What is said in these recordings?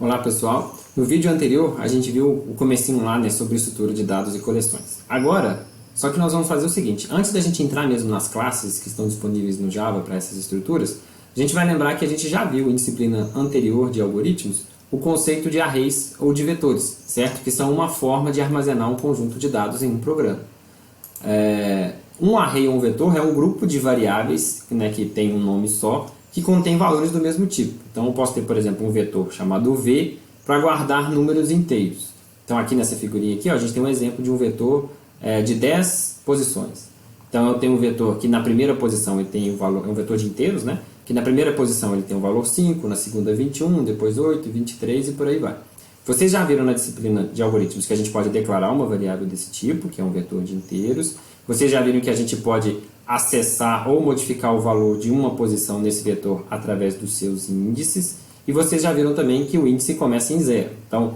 Olá pessoal, no vídeo anterior a gente viu o comecinho lá, né, sobre estrutura de dados e coleções. Agora, só que nós vamos fazer o seguinte, antes da gente entrar mesmo nas classes que estão disponíveis no Java para essas estruturas, a gente vai lembrar que a gente já viu em disciplina anterior de algoritmos o conceito de arrays ou de vetores, certo? Que são uma forma de armazenar um conjunto de dados em um programa. Um array ou um vetor é um grupo de variáveis, né, que tem um nome só, que contém valores do mesmo tipo. Então eu posso ter, por exemplo, um vetor chamado v para guardar números inteiros. Então aqui nessa figurinha aqui, ó, a gente tem um exemplo de um vetor de 10 posições. Então eu tenho um vetor que na primeira posição ele tem o valor, é um vetor de inteiros, né? Que na primeira posição ele tem o valor 5, na segunda 21, depois 8, 23 e por aí vai. Vocês já viram na disciplina de algoritmos que a gente pode declarar uma variável desse tipo, que é um vetor de inteiros. Vocês já viram que a gente pode acessar ou modificar o valor de uma posição nesse vetor através dos seus índices. E vocês já viram também que o índice começa em 0. Então,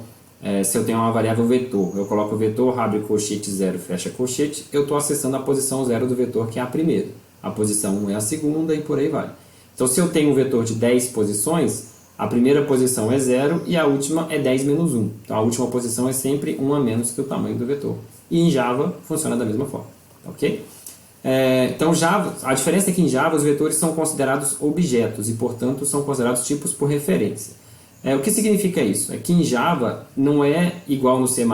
se eu tenho uma variável vetor, eu coloco o vetor, abre colchete 0, fecha colchete, eu estou acessando a posição 0 do vetor, que é a primeira. A posição 1 é a segunda e por aí vai. Então, se eu tenho um vetor de 10 posições, a primeira posição é 0 e a última é 10 menos 1. Então, a última posição é sempre 1 a menos que o tamanho do vetor. E em Java funciona da mesma forma. Ok? Então, Java, a diferença é que em Java os vetores são considerados objetos e, portanto, são considerados tipos por referência. O que significa isso? É que em Java não é igual no C++,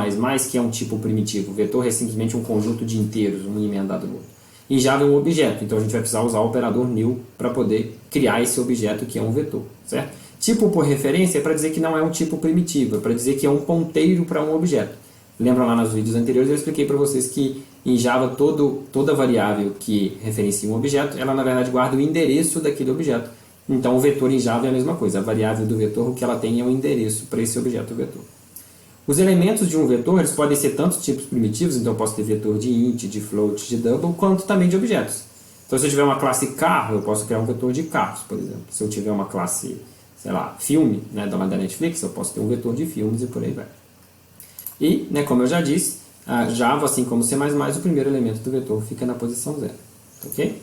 que é um tipo primitivo. O vetor é simplesmente um conjunto de inteiros, um emendado no outro. Em Java é um objeto, então a gente vai precisar usar o operador new para poder criar esse objeto que é um vetor, certo? Tipo por referência é para dizer que não é um tipo primitivo, é para dizer que é um ponteiro para um objeto. Lembra lá nos vídeos anteriores eu expliquei para vocês que em Java toda variável que referencia um objeto, ela na verdade guarda o endereço daquele objeto. Então o vetor em Java é a mesma coisa, a variável do vetor, o que ela tem é o endereço para esse objeto vetor. Os elementos de um vetor eles podem ser tanto tipos primitivos, então eu posso ter vetor de int, de float, de double, quanto também de objetos. Então se eu tiver uma classe carro, eu posso criar um vetor de carros, por exemplo. Se eu tiver uma classe, sei lá, filme, né, da Netflix, eu posso ter um vetor de filmes e por aí vai. E, né, como eu já disse, Java, assim como C++, o primeiro elemento do vetor fica na posição 0. Ok?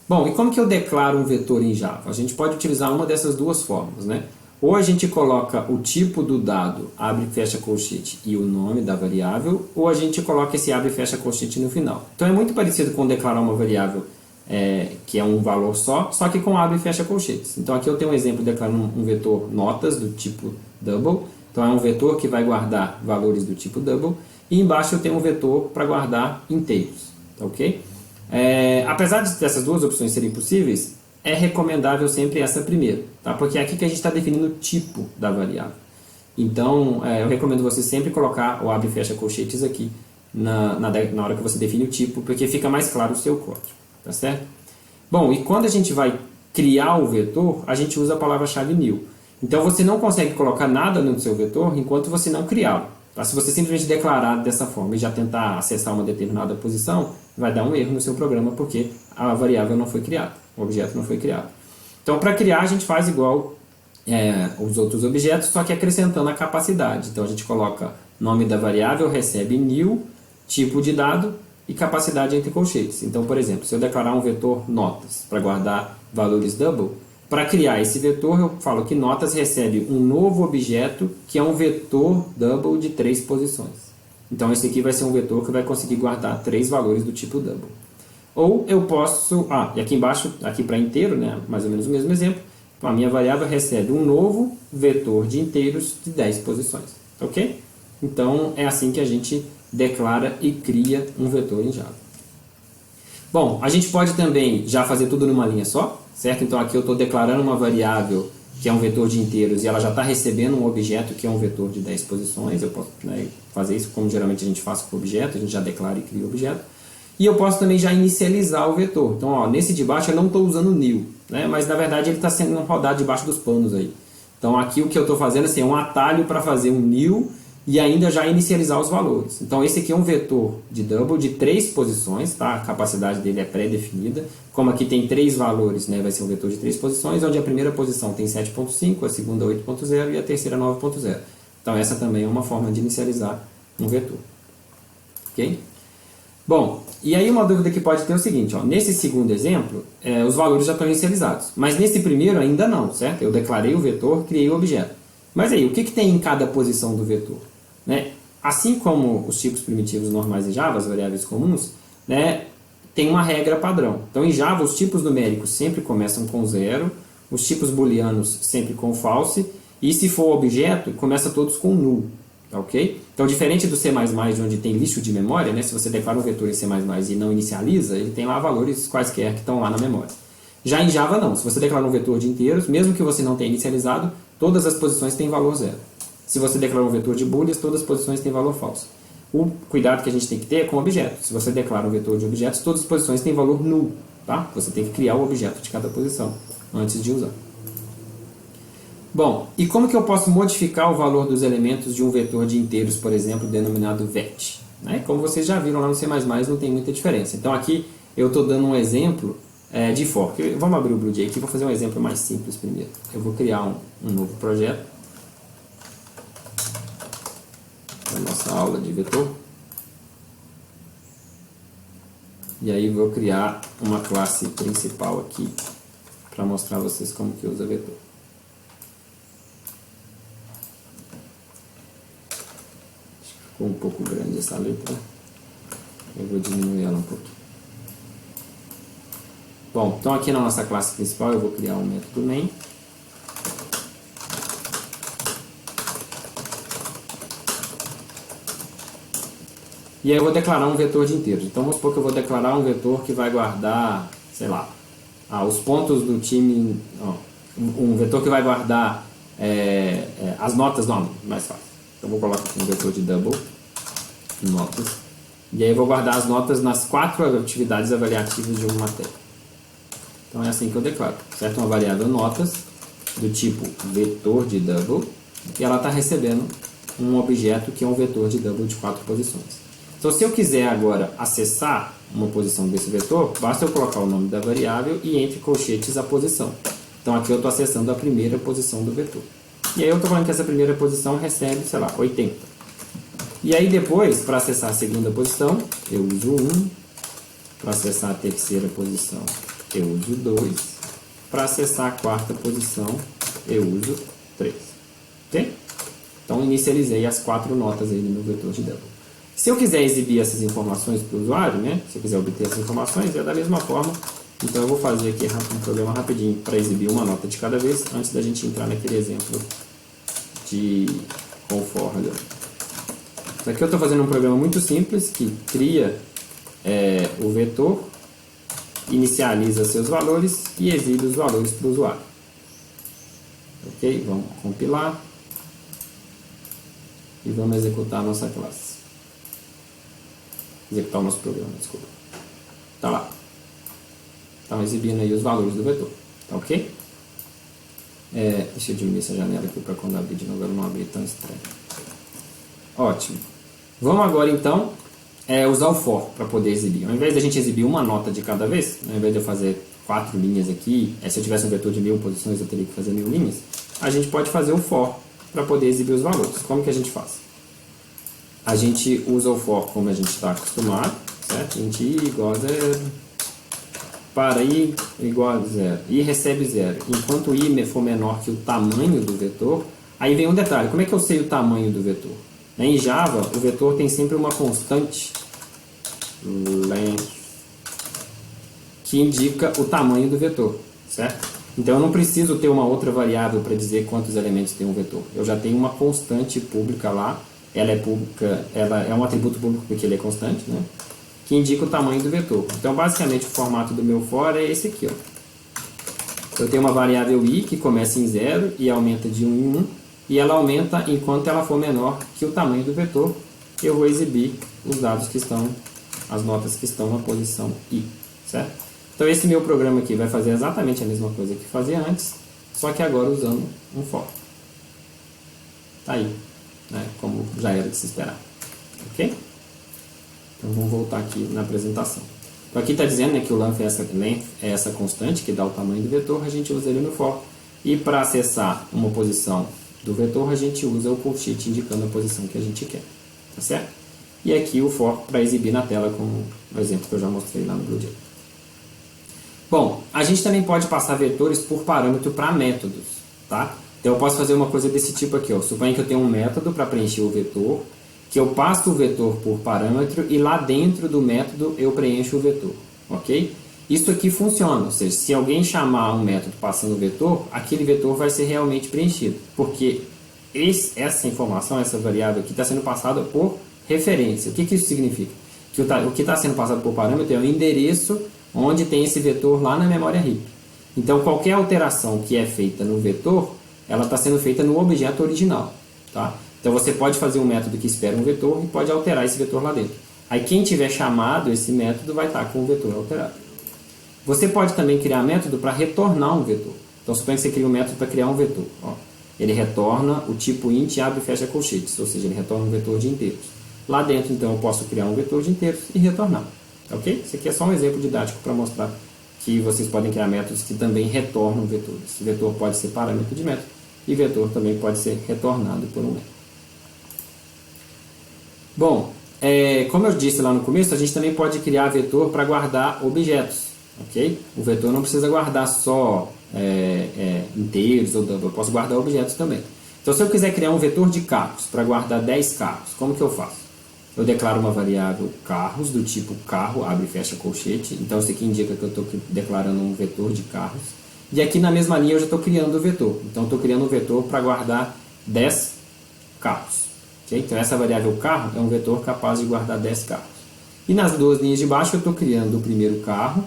Bom, e como que eu declaro um vetor em Java? A gente pode utilizar uma dessas duas formas, né? Ou a gente coloca o tipo do dado, abre e fecha colchete, e o nome da variável, ou a gente coloca esse abre e fecha colchete no final. Então é muito parecido com declarar uma variável que é um valor só que com abre e fecha colchetes. Então aqui eu tenho um exemplo declarando um vetor notas do tipo double. Então é um vetor que vai guardar valores do tipo double. E embaixo eu tenho um vetor para guardar inteiros. Ok? Apesar dessas duas opções serem possíveis, é recomendável sempre essa primeira. Tá? Porque é aqui que a gente está definindo o tipo da variável. Então eu recomendo você sempre colocar o abre e fecha colchetes aqui na hora que você define o tipo, porque fica mais claro o seu código. Tá certo? Bom, e quando a gente vai criar o vetor, a gente usa a palavra-chave new. Então você não consegue colocar nada no seu vetor enquanto você não criá-lo. Tá? Se você simplesmente declarar dessa forma e já tentar acessar uma determinada posição, vai dar um erro no seu programa porque a variável não foi criada, o objeto não foi criado. Então para criar a gente faz igual os outros objetos, só que acrescentando a capacidade. Então a gente coloca nome da variável, recebe new, tipo de dado e capacidade entre colchetes. Então, por exemplo, se eu declarar um vetor notas para guardar valores double, para criar esse vetor, eu falo que notas recebe um novo objeto que é um vetor double de 3 posições. Então, esse aqui vai ser um vetor que vai conseguir guardar 3 valores do tipo double. Ou eu posso... e aqui embaixo, aqui para inteiro, né, mais ou menos o mesmo exemplo, a minha variável recebe um novo vetor de inteiros de 10 posições. Ok? Então, é assim que a gente declara e cria um vetor em Java. Bom, a gente pode também já fazer tudo numa linha só, certo? Então aqui eu estou declarando uma variável que é um vetor de inteiros e ela já está recebendo um objeto que é um vetor de 10 posições. Eu posso fazer isso como geralmente a gente faz com o objeto, a gente já declara e cria o objeto. E eu posso também já inicializar o vetor. Então, nesse de baixo eu não estou usando new, né? Mas na verdade ele está sendo rodado debaixo dos panos aí. Então aqui o que eu estou fazendo assim, é um atalho para fazer um new e ainda já inicializar os valores. Então esse aqui é um vetor de double de 3 posições, tá? A capacidade dele é pré-definida. Como aqui tem 3 valores, né? Vai ser um vetor de 3 posições, onde a primeira posição tem 7.5, a segunda 8.0 e a terceira 9.0. Então essa também é uma forma de inicializar um vetor. Ok? Bom, e aí uma dúvida que pode ter é o seguinte, nesse segundo exemplo, os valores já estão inicializados, mas nesse primeiro ainda não, certo? Eu declarei o vetor, criei o objeto. Mas aí, o que tem em cada posição do vetor? Né? Assim como os tipos primitivos normais em Java, as variáveis comuns, né, tem uma regra padrão. Então, em Java, os tipos numéricos sempre começam com zero, os tipos booleanos sempre com false, e se for objeto, começa todos com null. Ok? Então, diferente do C++, onde tem lixo de memória, né, se você declara um vetor em C++ e não inicializa, ele tem lá valores quaisquer que estão lá na memória. Já em Java, não. Se você declara um vetor de inteiros, mesmo que você não tenha inicializado, todas as posições têm valor zero. Se você declara um vetor de booleans, todas as posições têm valor falso. O cuidado que a gente tem que ter é com o objeto. Se você declara um vetor de objetos, todas as posições têm valor null. Tá? Você tem que criar o objeto de cada posição antes de usar. Bom, e como que eu posso modificar o valor dos elementos de um vetor de inteiros, por exemplo, denominado vet? Né? Como vocês já viram lá no C++, não tem muita diferença. Então aqui eu estou dando um exemplo de fork. Vamos abrir o BlueJ aqui, vou fazer um exemplo mais simples primeiro. Eu vou criar um novo projeto para a nossa aula de vetor. E aí vou criar uma classe principal aqui para mostrar a vocês como que usa vetor. Ficou um pouco grande essa letra. Eu vou diminuir ela um pouquinho. Bom, então aqui na nossa classe principal eu vou criar um método main. E aí eu vou declarar um vetor de inteiros. Então vamos supor que eu vou declarar um vetor que vai guardar, sei lá, os pontos do time. Um vetor que vai guardar as notas do aluno, mais fácil. Então vou colocar aqui um vetor de double, notas. E aí eu vou guardar as notas nas 4 atividades avaliativas de uma matéria. Então é assim que eu declaro, certo? Uma variável notas do tipo vetor de double e ela está recebendo um objeto que é um vetor de double de 4 posições. Então se eu quiser agora acessar uma posição desse vetor, basta eu colocar o nome da variável e entre colchetes a posição. Então aqui eu estou acessando a primeira posição do vetor. E aí eu estou falando que essa primeira posição recebe, sei lá, 80. E aí depois, para acessar a segunda posição, eu uso 1. Para acessar a terceira posição, eu uso 2. Para acessar a quarta posição, eu uso 3. Ok? Então inicializei as 4 notas aí no meu vetor de double. Se eu quiser exibir essas informações para o usuário, né? Se eu quiser obter essas informações, é da mesma forma. Então eu vou fazer aqui um programa rapidinho para exibir uma nota de cada vez, antes da gente entrar naquele exemplo de com for. Isso aqui eu estou fazendo um programa muito simples que cria o vetor, inicializa seus valores e exibe os valores para o usuário. Ok? Vamos compilar e vamos executar a nossa classe. Executar o nosso programa, desculpa. Tá lá. Estão exibindo aí os valores do vetor. Tá ok? Deixa eu diminuir essa janela aqui para quando abrir de novo ela não abrir tão estranho. Ótimo. Vamos agora então usar o for para poder exibir. Ao invés de a gente exibir uma nota de cada vez, ao invés de eu fazer 4 linhas aqui, se eu tivesse um vetor de 1000 posições eu teria que fazer 1000 linhas, a gente pode fazer o for para poder exibir os valores. Como que a gente faz? A gente usa o for como a gente está acostumado, certo? A gente i igual a 0, para i igual a 0, i recebe 0. Enquanto i for menor que o tamanho do vetor, aí vem um detalhe, como é que eu sei o tamanho do vetor? Em Java, o vetor tem sempre uma constante length que indica o tamanho do vetor, certo? Então eu não preciso ter uma outra variável para dizer quantos elementos tem um vetor. Eu já tenho uma constante pública lá, ela é pública, ela é um atributo público porque ele é constante, né? Que indica o tamanho do vetor. Então basicamente o formato do meu for é esse aqui, ó. Eu tenho uma variável i que começa em 0 e aumenta de 1 em 1. E ela aumenta enquanto ela for menor que o tamanho do vetor. Eu vou exibir os dados que estão, as notas que estão na posição i, certo? Então esse meu programa aqui vai fazer exatamente a mesma coisa que fazia antes, só que agora usando um for. Tá aí, né? Como já era de se esperar, ok? Então vamos voltar aqui na apresentação. Então aqui está dizendo, né, que o length é essa constante que dá o tamanho do vetor, a gente usa ele no for. E para acessar uma posição do vetor, a gente usa o colchete indicando a posição que a gente quer, tá certo? E aqui o for para exibir na tela com o exemplo que eu já mostrei lá no BlueJ. Bom, a gente também pode passar vetores por parâmetro para métodos, tá? Então eu posso fazer uma coisa desse tipo aqui, ó. Suponha que eu tenho um método para preencher o vetor, que eu passo o vetor por parâmetro e lá dentro do método eu preencho o vetor, ok? Isso aqui funciona, ou seja, se alguém chamar um método passando o vetor, aquele vetor vai ser realmente preenchido, porque essa informação, essa variável aqui está sendo passada por referência. O que isso significa? Que o que está sendo passado por parâmetro é o endereço onde tem esse vetor lá na memória RIP. Então qualquer alteração que é feita no vetor, ela está sendo feita no objeto original, tá? Então você pode fazer um método que espera um vetor e pode alterar esse vetor lá dentro. Aí quem tiver chamado esse método vai estar com o vetor alterado. Você pode também criar método para retornar um vetor. Então suponha que você cria um método para criar um vetor. Ó, ele retorna o tipo int abre e fecha colchetes, ou seja, ele retorna um vetor de inteiros. Lá dentro então eu posso criar um vetor de inteiros e retornar. Ok? Isso aqui é só um exemplo didático para mostrar que vocês podem criar métodos que também retornam vetores. Esse vetor pode ser parâmetro de método e vetor também pode ser retornado por um método. Bom, como eu disse lá no começo, a gente também pode criar vetor para guardar objetos, ok? O vetor não precisa guardar só inteiros, eu posso guardar objetos também. Então, se eu quiser criar um vetor de carros para guardar 10 carros, como que eu faço? Eu declaro uma variável carros do tipo carro, abre e fecha colchete. Então, isso aqui indica que eu estou declarando um vetor de carros. E aqui na mesma linha eu já estou criando o vetor. Então, eu estou criando um vetor para guardar 10 carros. Okay? Então, essa variável carro é um vetor capaz de guardar 10 carros. E nas duas linhas de baixo eu estou criando o primeiro carro,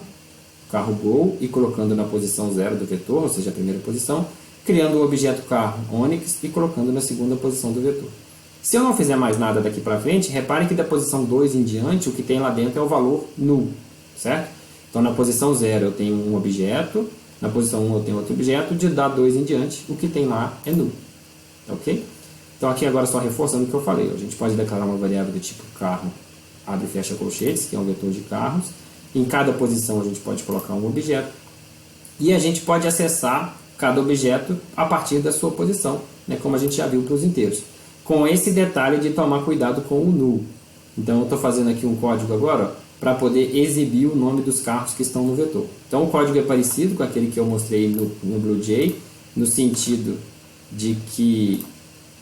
carro Gol, e colocando na posição 0 do vetor, ou seja, a primeira posição, criando o objeto carro Onix e colocando na segunda posição do vetor. Se eu não fizer mais nada daqui para frente, repare que da posição 2 em diante, o que tem lá dentro é o valor null, certo? Então, na posição 0 eu tenho um objeto, na posição 1 eu tenho outro objeto, de da 2 em diante, o que tem lá é null, ok? Então, aqui agora só reforçando o que eu falei, a gente pode declarar uma variável do tipo carro, abre e fecha colchetes, que é um vetor de carros. Em cada posição a gente pode colocar um objeto e a gente pode acessar cada objeto a partir da sua posição, né, como a gente já viu para os inteiros. Com esse detalhe de tomar cuidado com o null. Então eu estou fazendo aqui um código agora para poder exibir o nome dos carros que estão no vetor. Então o código é parecido com aquele que eu mostrei no BlueJ, no sentido de que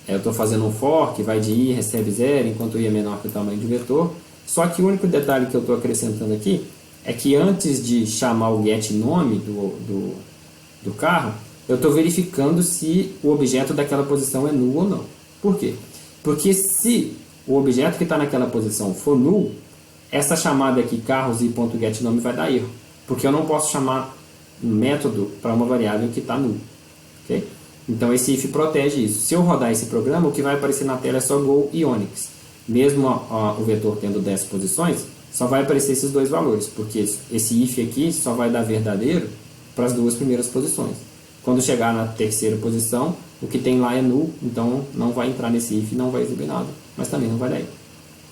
eu estou fazendo um for que vai de i recebe 0, enquanto o i é menor que o tamanho do vetor. Só que o único detalhe que eu estou acrescentando aqui é que antes de chamar o getNome do carro, eu estou verificando se o objeto daquela posição é null ou não. Por quê? Porque se o objeto que está naquela posição for null, essa chamada aqui, carros e .getNome, vai dar erro. Porque eu não posso chamar um método para uma variável que está null. Okay? Então esse if protege isso. Se eu rodar esse programa, o que vai aparecer na tela é só Go e Onix. Mesmo o vetor tendo 10 posições, só vai aparecer esses dois valores, porque esse if aqui só vai dar verdadeiro para as duas primeiras posições. Quando chegar na terceira posição, o que tem lá é null, então não vai entrar nesse if, não vai exibir nada, mas também não vai dar erro.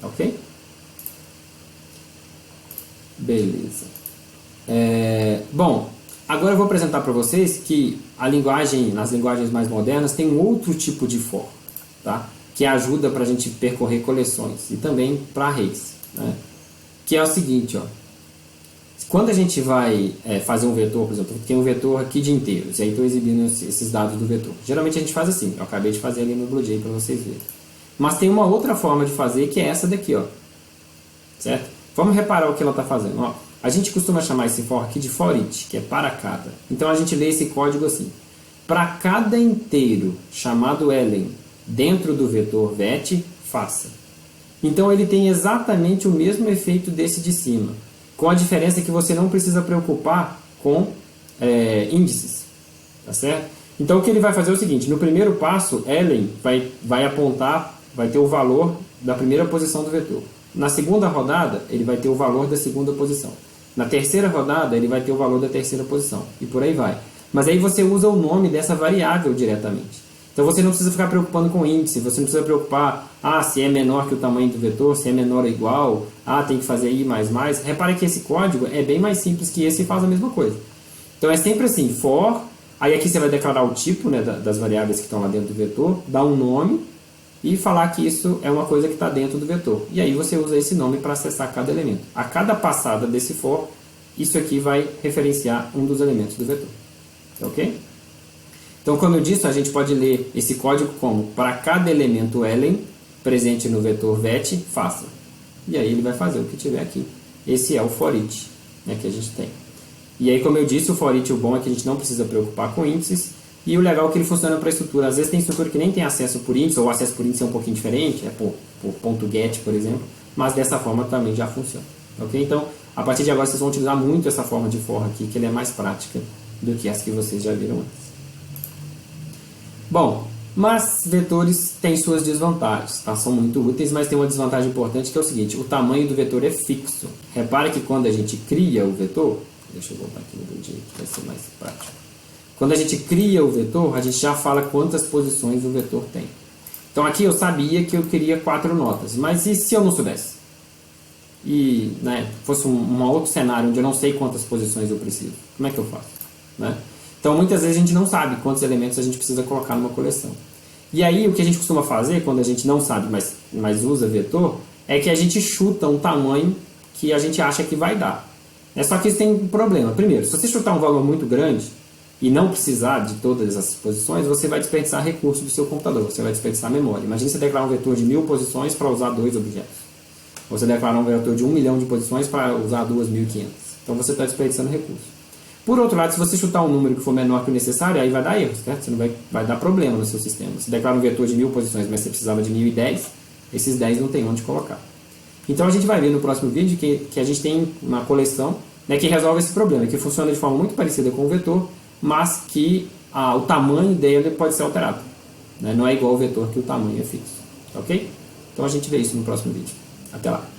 Ok? Beleza. Bom, agora eu vou apresentar para vocês que nas linguagens mais modernas tem um outro tipo de for, tá? Que ajuda para a gente percorrer coleções e também para arrays, né? Que é o seguinte, ó. Quando a gente vai fazer um vetor, por exemplo, tem um vetor aqui de inteiros, e aí estou exibindo esses dados do vetor. Geralmente a gente faz assim, eu acabei de fazer ali no BlueJ para vocês verem. Mas tem uma outra forma de fazer, que é essa daqui, ó. Certo? Vamos reparar o que ela está fazendo. Ó. A gente costuma chamar esse for aqui de for each, que é para cada. Então a gente lê esse código assim. Para cada inteiro chamado elen dentro do vetor vet, faça. Então ele tem exatamente o mesmo efeito desse de cima, com a diferença que você não precisa preocupar com índices, tá certo? Então o que ele vai fazer é o seguinte, no primeiro passo, elen vai apontar, vai ter o valor da primeira posição do vetor. Na segunda rodada, ele vai ter o valor da segunda posição. Na terceira rodada, ele vai ter o valor da terceira posição, e por aí vai. Mas aí você usa o nome dessa variável diretamente. Então você não precisa ficar preocupando com índice, você não precisa preocupar se é menor que o tamanho do vetor, se é menor ou igual, tem que fazer i mais mais. Repare que esse código é bem mais simples que esse e faz a mesma coisa. Então é sempre assim, for, aí aqui você vai declarar o tipo, né, das variáveis que estão lá dentro do vetor, dar um nome e falar que isso é uma coisa que está dentro do vetor. E aí você usa esse nome para acessar cada elemento. A cada passada desse for, isso aqui vai referenciar um dos elementos do vetor. Ok? Então, como eu disse, a gente pode ler esse código como para cada elemento elen presente no vetor vet, faça. E aí ele vai fazer o que tiver aqui. Esse é o for each, né, que a gente tem. E aí, como eu disse, o for each, o bom é que a gente não precisa preocupar com índices. E o legal é que ele funciona para estrutura. Às vezes tem estrutura que nem tem acesso por índice, ou o acesso por índice é um pouquinho diferente, é por ponto .get, por exemplo. Mas dessa forma também já funciona. Ok? Então, a partir de agora vocês vão utilizar muito essa forma de for aqui, que ele é mais prática do que as que vocês já viram antes. Bom, mas vetores têm suas desvantagens, tá? São muito úteis, mas tem uma desvantagem importante que é o seguinte: o tamanho do vetor é fixo. Repare que quando a gente cria o vetor, deixa eu voltar aqui no budinho que vai ser mais prático. Quando a gente cria o vetor, a gente já fala quantas posições o vetor tem. Então aqui eu sabia que eu queria 4 notas, mas e se eu não soubesse? E né, fosse um outro cenário onde eu não sei quantas posições eu preciso, como é que eu faço? Né? Então muitas vezes a gente não sabe quantos elementos a gente precisa colocar numa coleção. E aí o que a gente costuma fazer quando a gente não sabe, mas usa vetor, é que a gente chuta um tamanho que a gente acha que vai dar. Só que isso tem um problema. Primeiro, se você chutar um valor muito grande e não precisar de todas as posições, você vai desperdiçar recursos do seu computador, você vai desperdiçar memória. Imagina você declarar um vetor de 1000 posições para usar 2 objetos. Ou você declarar um vetor de 1 milhão de posições para usar 2.500. Então você está desperdiçando recursos. Por outro lado, se você chutar um número que for menor que o necessário, aí vai dar erro, certo? Você não vai dar problema no seu sistema. Você declara um vetor de 1000 posições, mas você precisava de 1010, esses 10 não tem onde colocar. Então a gente vai ver no próximo vídeo que a gente tem uma coleção, né, que resolve esse problema, que funciona de forma muito parecida com o vetor, mas que o tamanho dele pode ser alterado. Né? Não é igual ao vetor que o tamanho é fixo. Ok? Então a gente vê isso no próximo vídeo. Até lá!